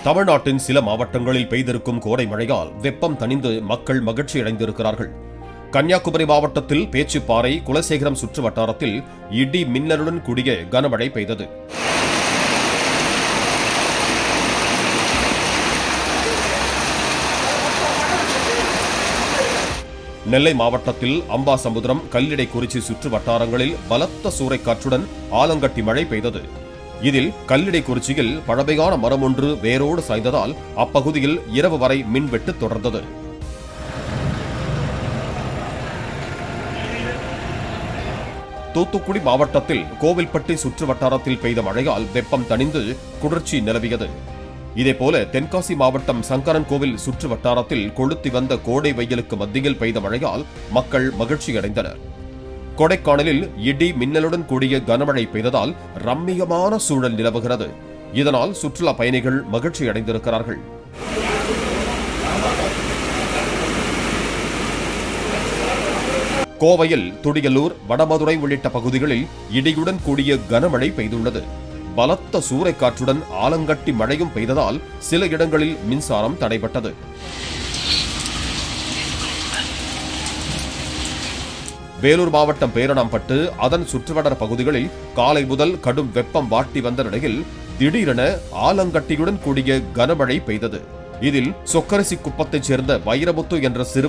தமிழ்நாட்டின் சில மாவட்டங்களில் பெய்திருக்கும் கோடை மழையால் வெப்பம் தணிந்து மக்கள் மகிழ்ச்சியடைந்திருக்கிறார்கள். கன்னியாகுமரி மாவட்டத்தில் பேச்சிப்பாறை, குலசேகரம் சுற்று வட்டாரத்தில் இடி மின்னலுடன் கூடிய கனமழை பெய்தது. நெல்லை மாவட்டத்தில் அம்பாசமுத்திரம், கல்லிடைக்குறிச்சி சுற்று வட்டாரங்களில் பலத்த சூறைக்காற்றுடன் ஆலங்கட்டி மழை பெய்தது. இதில் கல்லிடைக்குறிச்சியில் பழமையான மரம் ஒன்று வேரோடு சாய்ந்ததால் அப்பகுதியில் இரவு வரை மின்வெட்டு தொடர்ந்தது. தூத்துக்குடி மாவட்டத்தில் கோவில்பட்டி சுற்று வட்டாரத்தில் பெய்த மழையால் வெப்பம் தணிந்து குளிர்ச்சி நிலவியது. இதேபோல தென்காசி மாவட்டம் சங்கரன் கோவில் சுற்று வட்டாரத்தில் கொளுத்தி வந்த கோடை வெயிலுக்கு மத்தியில் பெய்த மழையால் மக்கள் மகிழ்ச்சியடைந்தனர். கொடைக்கானலில் இடி மின்னலுடன் கூடிய கனமழை பெய்ததால் ரம்மியமான சூழல் நிலவுகிறது. இதனால் சுற்றுலா பயணிகள் மகிழ்ச்சியடைந்திருக்கிறார்கள். கோவையில் துடியலூர், வடமதுரை உள்ளிட்ட பகுதிகளில் இடியுடன் கூடிய கனமழை பெய்துள்ளது. பலத்த சூறைக்காற்றுடன் ஆலங்கட்டி மழையும் பெய்ததால் சில இடங்களில் மின்சாரம் தடைபட்டது. வேலூர் மாவட்டம் பேரணாம்பட்டு, அதன் சுற்றுவட்டார பகுதிகளில் காலை முதல் கடும் வெப்பம் வாட்டி வந்த நிலையில் திடீரென ஆலங்கட்டியுடன் கூடிய கனமழை பெய்தது. இதில் சொக்கரசி குப்பத்தைச் சேர்ந்த வைரமுத்து என்ற சிறுவன்